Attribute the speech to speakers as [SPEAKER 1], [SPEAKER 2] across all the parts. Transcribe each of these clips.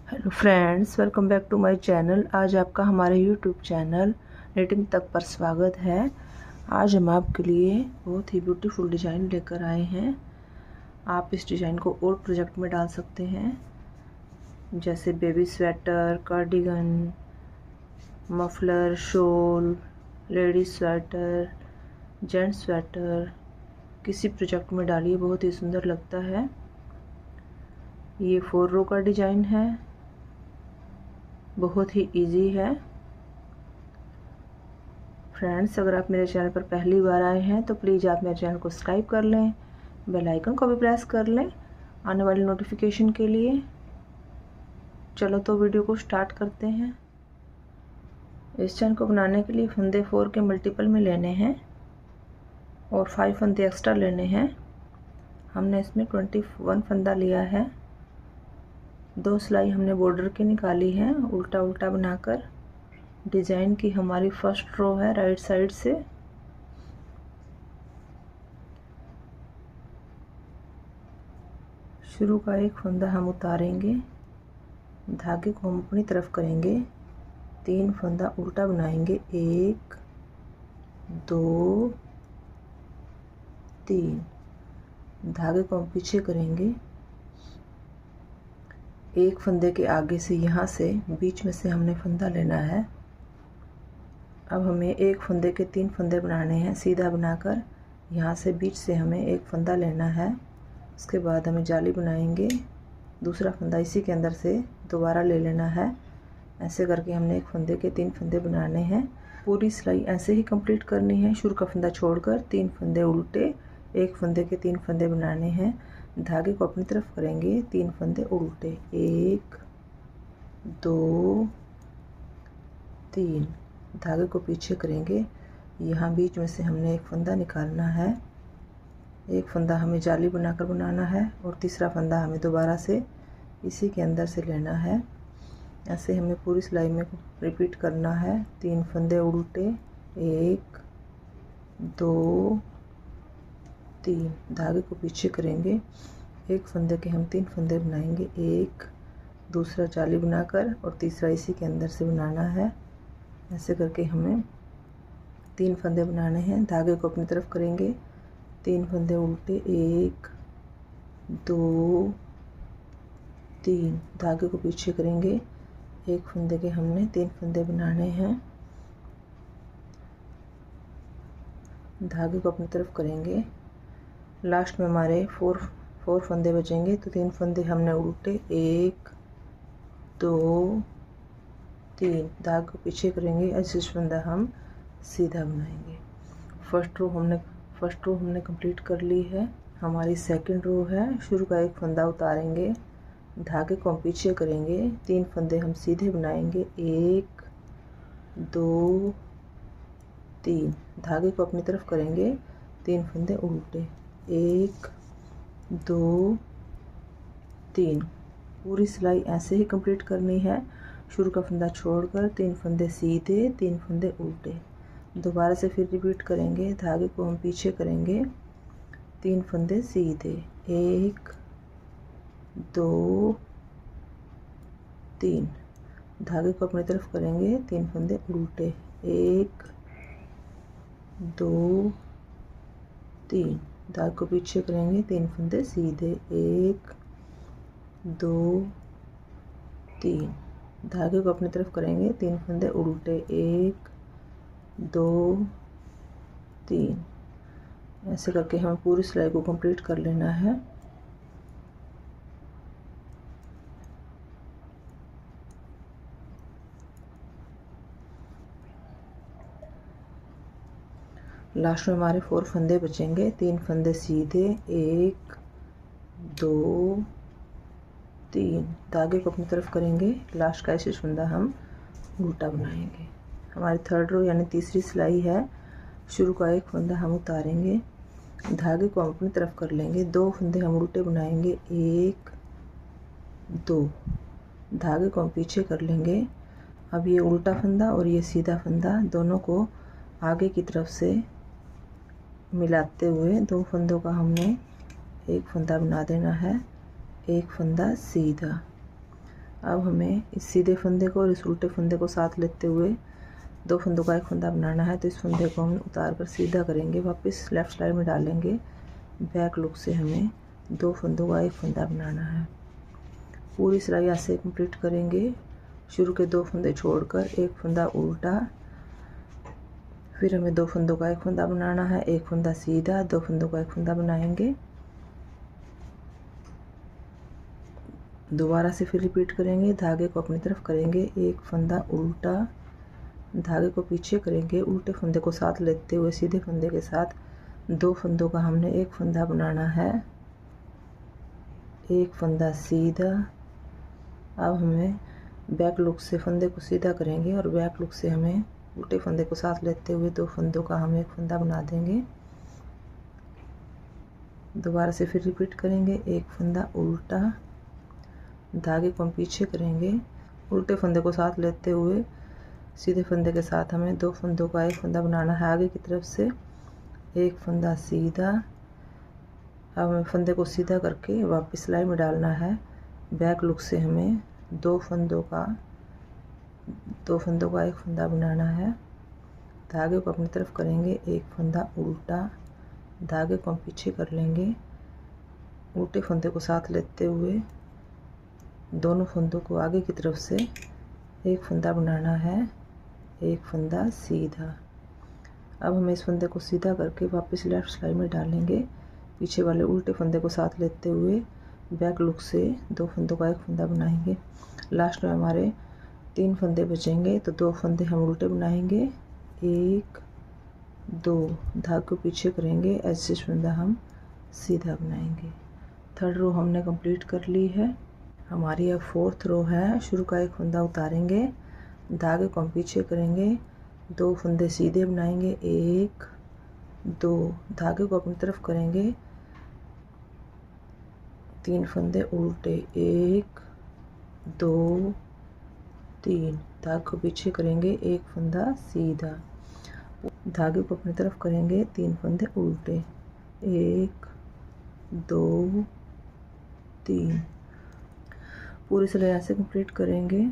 [SPEAKER 1] Hello friends, welcome back to my channel. आज आपका हमारे यूट्यूब चैनल निटिंग तक पर स्वागत है। आज हम आपके लिए बहुत ही ब्यूटीफुल डिज़ाइन लेकर आए हैं। आप इस डिज़ाइन को और प्रोजेक्ट में डाल सकते हैं, जैसे baby sweater, cardigan, muffler, shawl, ladies sweater, gents sweater, किसी प्रोजेक्ट में डालिए, बहुत ही सुंदर लगता है। ये 4 रो का डिज़ाइन है, बहुत ही इजी है। फ्रेंड्स, अगर आप मेरे चैनल पर पहली बार आए हैं तो प्लीज़ आप मेरे चैनल को सब्सक्राइब कर लें, बेल आइकन को भी प्रेस कर लें आने वाली नोटिफिकेशन के लिए। चलो तो वीडियो को स्टार्ट करते हैं। इस चैन को बनाने के लिए फंदे 4 के मल्टीपल में लेने हैं और 5 फंदे एक्स्ट्रा लेने हैं। हमने इसमें 21 फंदा लिया है। 2 सिलाई हमने बॉर्डर की निकाली है, उल्टा उल्टा बनाकर। डिज़ाइन की हमारी फर्स्ट रो है राइट साइड से। शुरू का एक फंदा हम उतारेंगे, धागे को हम अपनी तरफ करेंगे, 3 फंदा उल्टा बनाएंगे, 1 2 3। धागे को हम पीछे करेंगे, एक फंदे के आगे से यहाँ से बीच में से हमने फंदा लेना है। अब हमें एक फंदे के 3 फंदे बनाने हैं, सीधा बनाकर यहाँ से बीच से हमें एक फंदा लेना है। उसके बाद हमें जाली बनाएंगे, दूसरा फंदा इसी के अंदर से दोबारा ले लेना है। ऐसे करके हमने एक फंदे के 3 फंदे बनाने हैं। पूरी सिलाई ऐसे ही कंप्लीट करनी है। शुरू का फंदा छोड़कर 3 फंदे उल्टे, एक फंदे के 3 फंदे बनाने हैं। धागे को अपनी तरफ करेंगे, 3 फंदे उल्टे, 1 2 3। धागे को पीछे करेंगे, यहाँ बीच में से हमने एक फंदा निकालना है। एक फंदा हमें जाली बनाकर बनाना है और तीसरा फंदा हमें दोबारा से इसी के अंदर से लेना है। ऐसे हमें पूरी सिलाई में रिपीट करना है। 3 फंदे उल्टे, 1 2 3। धागे को पीछे करेंगे, एक फंदे के हम 3 फंदे बनाएंगे, एक दूसरा जाली बनाकर और तीसरा इसी के अंदर से बनाना है। ऐसे करके हमें 3 फंदे बनाने हैं। धागे को अपनी तरफ करेंगे, 3 फंदे उल्टे, 1 2 3। धागे को पीछे करेंगे, एक फंदे के हमने 3 फंदे बनाने हैं। धागे को अपनी तरफ करेंगे, लास्ट में हमारे 4 फंदे बचेंगे, तो 3 फंदे हमने उल्टे, 1 2 3। धागे को पीछे करेंगे, ऐसे फंदा हम सीधा बनाएंगे। फर्स्ट रो हमने कंप्लीट कर ली है। हमारी सेकंड रो है। शुरू का एक फंदा उतारेंगे, धागे को हम पीछे करेंगे, 3 फंदे हम सीधे बनाएंगे, 1 2 3। धागे को अपनी तरफ करेंगे, 3 फंदे उल्टे, 1 2 3। पूरी सिलाई ऐसे ही कंप्लीट करनी है। शुरू का फंदा छोड़कर 3 फंदे सीधे, 3 फंदे उल्टे। दोबारा से फिर रिपीट करेंगे, धागे को हम पीछे करेंगे, 3 फंदे सीधे, 1 2 3। धागे को अपनी तरफ करेंगे, 3 फंदे उल्टे, 1 2 3। धागे को पीछे करेंगे, 3 फंदे सीधे, 1 2 3। धागे को अपनी तरफ करेंगे, 3 फंदे उल्टे, 1 2 3। ऐसे करके हमें पूरी सिलाई को कंप्लीट कर लेना है। लास्ट में हमारे 4 फंदे बचेंगे, 3 फंदे सीधे, 1 2 3। धागे को अपनी तरफ करेंगे, लास्ट का ऐसे फंदा हम उल्टा बनाएंगे। हमारी थर्ड रो यानी तीसरी सिलाई है। शुरू का एक फंदा हम उतारेंगे, धागे को हम अपनी तरफ कर लेंगे, 2 फंदे हम उल्टे बनाएंगे, 1 2। धागे को हम पीछे कर लेंगे। अब ये उल्टा फंदा और ये सीधा फंदा दोनों को आगे की तरफ से मिलाते हुए 2 फंदों का हमने एक फंदा बना देना है, एक फंदा सीधा। अब हमें इस सीधे फंदे को और इस उल्टे फंदे को साथ लेते हुए 2 फंदों का एक फंदा बनाना है। तो इस फंदे को हम उतार कर सीधा करेंगे, वापस लेफ़्ट साइड में डालेंगे। बैक लुक से हमें 2 फंदों का एक फंदा बनाना है। पूरी सिलाई ऐसे कंप्लीट करेंगे। शुरू के 2 फंदे छोड़कर एक फंदा उल्टा, फिर हमें 2 फंदों का एक फंदा बनाना है, एक फंदा सीधा, 2 फंदों का एक फंदा बनाएंगे। दोबारा से फिर रिपीट करेंगे। धागे को अपनी तरफ करेंगे, एक फंदा उल्टा, धागे को पीछे करेंगे, उल्टे फंदे को साथ लेते हुए सीधे फंदे के साथ 2 फंदों का हमने एक फंदा बनाना है, एक फंदा सीधा। अब हमें बैक लुक से फंदे को सीधा करेंगे और बैक लुक से हमें उल्टे फंदे को साथ लेते हुए 2 फंदों का हम एक फंदा बना देंगे। दोबारा से फिर रिपीट करेंगे, एक फंदा उल्टा, धागे को हम पीछे करेंगे, उल्टे फंदे को साथ लेते हुए सीधे फंदे के साथ हमें 2 फंदों का एक फंदा बनाना है आगे की तरफ से, एक फंदा सीधा। अब हमें फंदे को सीधा करके वापस सिलाई में डालना है। बैक लुक से हमें 2 फंदों का एक फंदा बनाना है। धागे को अपनी तरफ करेंगे, एक फंदा उल्टा, धागे को हम पीछे कर लेंगे, उल्टे फंदे को साथ लेते हुए दोनों फंदों को आगे की तरफ से एक फंदा बनाना है, एक फंदा सीधा। अब हमें इस फंदे को सीधा करके वापस लेफ़्ट साइड में डालेंगे। पीछे वाले उल्टे फंदे को साथ लेते हुए बैक लुक से 2 फंदों का एक फंदा बनाएंगे। लास्ट में हमारे 3 फंदे बचेंगे, तो 2 फंदे हम उल्टे बनाएंगे, 1 2, धागे को पीछे करेंगे, ऐसे फंदा हम सीधा बनाएंगे। 3rd रो हमने कंप्लीट कर ली है। हमारी अब 4th रो है। शुरू का एक फंदा उतारेंगे, धागे को हम पीछे करेंगे, 2 फंदे सीधे बनाएंगे, 1 2, धागे को अपनी तरफ करेंगे, 3 फंदे उल्टे, 1 2 3, धागे को पीछे करेंगे, एक फंदा सीधा, धागे को अपनी तरफ करेंगे, 3 फंदे उल्टे, 1 2 3। पूरी सिलाई ऐसे कंप्लीट करेंगे।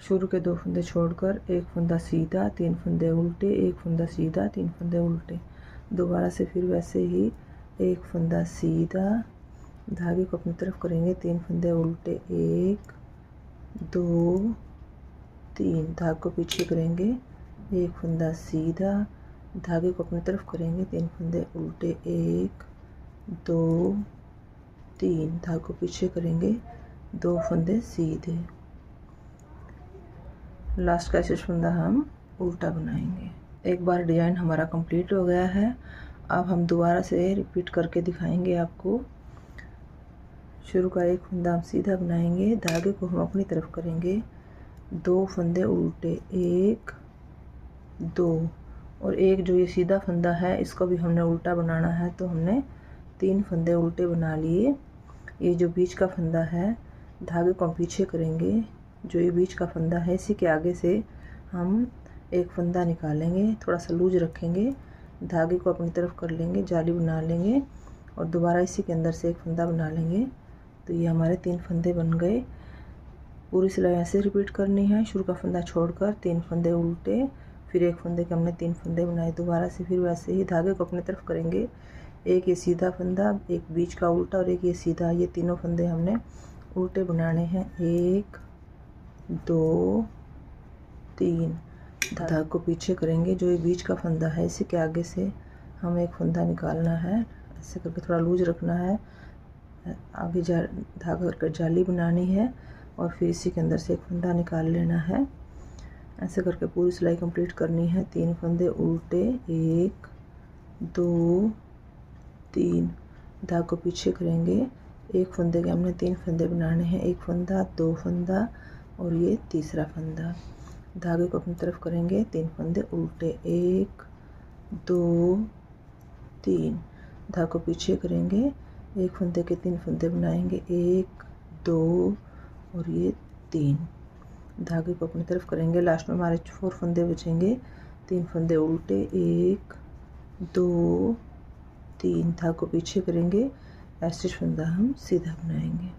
[SPEAKER 1] शुरू के 2 फंदे छोड़कर एक फंदा सीधा, 3 फंदे उल्टे, एक फंदा सीधा, 3 फंदे उल्टे। दोबारा से फिर वैसे ही एक फंदा सीधा, धागे को अपनी तरफ करेंगे, 3 फंदे उल्टे, 1 2 3, धागे को पीछे करेंगे, एक फंदा सीधा, धागे को अपनी तरफ करेंगे, 3 फंदे उल्टे, 1 2 3, धागे को पीछे करेंगे, 2 फंदे सीधे। लास्ट का शेष फंदा हम उल्टा बनाएंगे। एक बार डिजाइन हमारा कंप्लीट हो गया है। अब हम दोबारा से रिपीट करके दिखाएंगे आपको। शुरू का एक फंदा हम सीधा बनाएंगे, धागे को हम अपनी तरफ करेंगे, 2 फंदे उल्टे, 1 2, और एक जो ये सीधा फंदा है इसको भी हमने उल्टा बनाना है, तो हमने 3 फंदे उल्टे बना लिए। ये जो बीच का फंदा है, धागे को हम पीछे करेंगे, जो ये बीच का फंदा है इसी के आगे से हम एक फंदा निकालेंगे, थोड़ा सा लूज रखेंगे, धागे को अपनी तरफ कर लेंगे, जाली बना लेंगे और दोबारा इसी के अंदर से एक फंदा बना लेंगे। तो ये हमारे 3 फंदे बन गए। पूरी सिलाई ऐसे रिपीट करनी है। शुरू का फंदा छोड़कर 3 फंदे उल्टे, फिर एक फंदे के हमने 3 फंदे बनाए, दोबारा से फिर वैसे ही धागे को अपनी तरफ करेंगे, एक ये सीधा फंदा, एक बीच का उल्टा और एक ये सीधा, ये तीनों फंदे हमने उल्टे बनाने हैं, 1 2 3, धागे को पीछे करेंगे, जो ये बीच का फंदा है इसी के आगे से हम एक फंदा निकालना है, ऐसे करके थोड़ा लूज रखना है, आगे धागा करके जाली बनानी है और फिर इसी के अंदर से एक फंदा निकाल लेना है। ऐसे करके पूरी सिलाई कंप्लीट करनी है। 3 फंदे उल्टे, 1 2 3, धागे को पीछे करेंगे, एक फंदे के हमने 3 फंदे बनाने हैं, एक फंदा, 2 फंदा और ये तीसरा फंदा। धागे को अपनी तरफ करेंगे, 3 फंदे उल्टे, 1 2 3, धागे को पीछे करेंगे, एक फंदे के 3 फंदे बनाएंगे, 1 2 और ये 3, धागे को अपनी तरफ करेंगे। लास्ट में हमारे 4 फंदे बचेंगे, 3 फंदे उल्टे, 1 2 3, धागे को पीछे करेंगे, ऐसे फंदा हम सीधा बनाएंगे।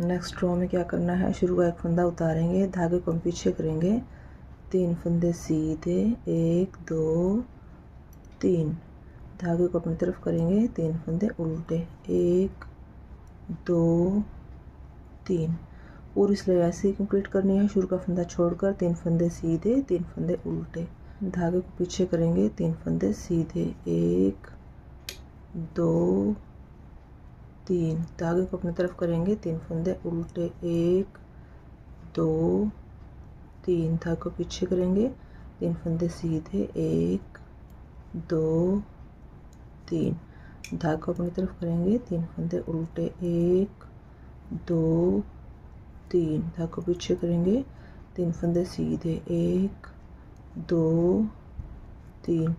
[SPEAKER 1] नेक्स्ट रो में क्या करना है, शुरू का एक फंदा उतारेंगे, धागे को हम पीछे करेंगे, 3 फंदे सीधे, 1 2 3, धागे को अपनी तरफ करेंगे, 3 फंदे उल्टे, 1 2 3। पूरी सिलाई ऐसे ही कंप्लीट करनी है। शुरू का फंदा छोड़कर 3 फंदे सीधे, 3 फंदे उल्टे, धागे को पीछे करेंगे, 3 फंदे सीधे, 1 2 3, धागे को अपनी तरफ करेंगे, 3 फंदे उल्टे, 1 2 3, धागे को पीछे करेंगे, 3 फंदे सीधे, 1 2 3, धागे को अपनी तरफ करेंगे, 3 फंदे उल्टे, 1 2 3, धागे को पीछे करेंगे, 3 फंदे सीधे, 1 2 3,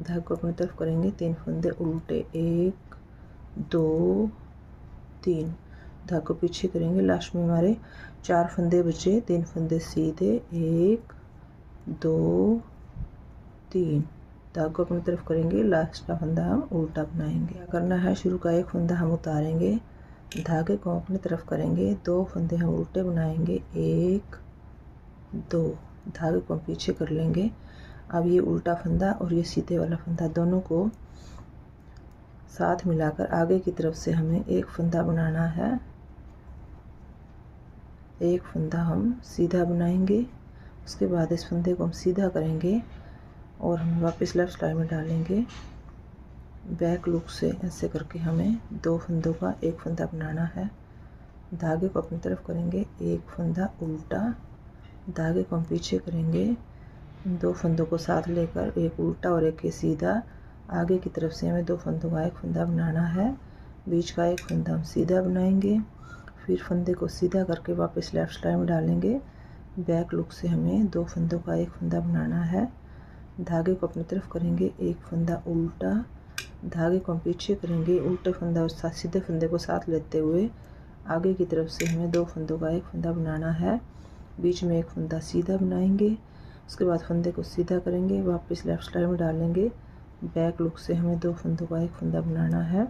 [SPEAKER 1] धागे को अपनी तरफ करेंगे, 3 फंदे उल्टे, 1 2 3, धागे को पीछे करेंगे। लास्ट में हमारे 4 फंदे बचे, 3 फंदे सीधे, 1 2 3, धागे को अपनी तरफ करेंगे, लास्ट का फंदा हम उल्टा बनाएंगे। क्या करना है, शुरू का एक फंदा हम उतारेंगे, धागे को अपनी तरफ करेंगे, 2 फंदे हम उल्टे बनाएंगे, 1 2, धागे को हम पीछे कर लेंगे। अब ये उल्टा फंदा और ये सीधे वाला फंदा दोनों को साथ मिलाकर आगे की तरफ से हमें एक फंदा बनाना है। एक फंदा हम सीधा बनाएंगे, उसके बाद इस फंदे को हम सीधा करेंगे और हम वापस लेफ्ट साइड में डालेंगे। बैक लुक से ऐसे करके हमें 2 फंदों का एक फंदा बनाना है। धागे को अपनी तरफ करेंगे, एक फंदा उल्टा, धागे को हम पीछे करेंगे, 2 फंदों को साथ लेकर एक उल्टा और एक सीधा, आगे की तरफ से हमें 2 फंदों का एक फंदा बनाना है। बीच का एक फंदा हम सीधा बनाएंगे, फिर फंदे को सीधा करके वापस लेफ्ट साइड में डालेंगे। बैक लुक से हमें 2 फंदों का एक फंदा बनाना है। धागे को अपनी तरफ करेंगे, एक फंदा उल्टा, धागे को हम पीछे करेंगे, उल्टे फंदा और सीधे फंदे को साथ लेते हुए आगे की तरफ से हमें 2 फंदों का एक फंदा बनाना है। बीच में एक फंदा सीधा बनाएंगे, उसके बाद फंदे को सीधा करेंगे, वापस लेफ्ट साइड में डालेंगे। बैक लुक से हमें 2 फंदों का एक फंदा बनाना है।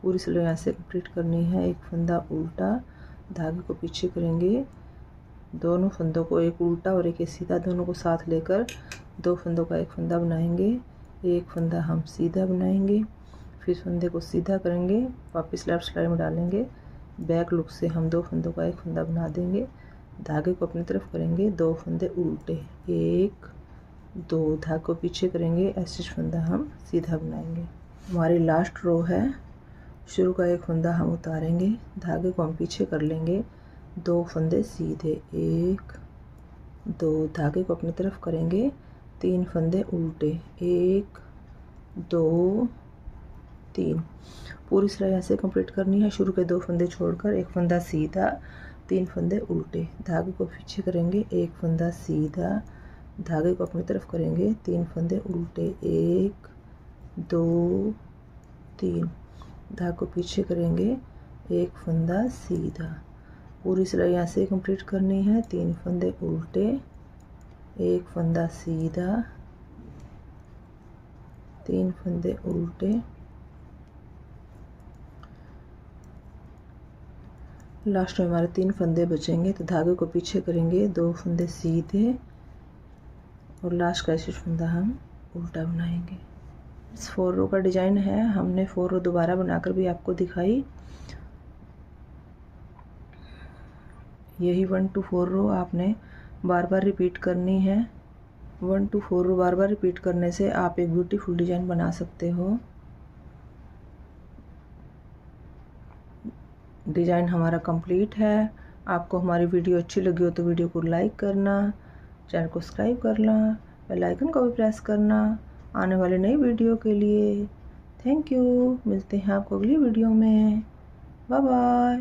[SPEAKER 1] पूरी सिलाई ऐसे कंप्लीट करनी है। एक फंदा उल्टा, धागे को पीछे करेंगे, दोनों फंदों को एक उल्टा और एक सीधा दोनों को साथ लेकर 2 फंदों का एक फंदा बनाएंगे। एक फंदा हम सीधा बनाएंगे, फिर फंदे को सीधा करेंगे, वापस लेफ्ट साइड में डालेंगे। बैक लुक से हम 2 फंदों का एक फंदा बना देंगे। धागे को अपनी तरफ करेंगे, 2 फंदे उल्टे, 1 2, धागे को पीछे करेंगे, ऐसे फंदा हम सीधा बनाएंगे। हमारी लास्ट रो है। शुरू का एक फंदा हम उतारेंगे, धागे को हम पीछे कर लेंगे, 2 फंदे सीधे, 1 2, धागे को अपनी तरफ करेंगे, 3 फंदे उल्टे, 1 2 3। पूरी सिलाई ऐसे कंप्लीट करनी है। शुरू के 2 फंदे छोड़कर एक फंदा सीधा, 3 फंदे उल्टे, धागे को पीछे करेंगे, एक फंदा सीधा, धागे को अपनी तरफ करेंगे, 3 फंदे उल्टे, 1 2 3, धागे को पीछे करेंगे, एक फंदा सीधा। पूरी सिलाई ऐसे कंप्लीट करनी है। 3 फंदे उल्टे, एक फंदा सीधा, 3 फंदे उल्टे, लास्ट में हमारे 3 फंदे बचेंगे तो धागे को पीछे करेंगे, 2 फंदे सीधे और लास्ट का ऐसे फंदा हम उल्टा बनाएंगे। इस 4 रो का डिजाइन है। हमने 4 रो दोबारा बनाकर भी आपको दिखाई। यही 1 to 4 रो आपने बार बार रिपीट करनी है। 1 to 4 row bar bar repeat करने से आप एक ब्यूटीफुल डिजाइन बना सकते हो। डिजाइन हमारा कंप्लीट है। आपको हमारी वीडियो अच्छी लगी हो तो वीडियो को लाइक करना, चैनल को सब्सक्राइब करना, बेल आइकन को भी प्रेस करना आने वाले नई वीडियो के लिए। Thank you. मिलते हैं आपको अगली वीडियो में। Bye bye.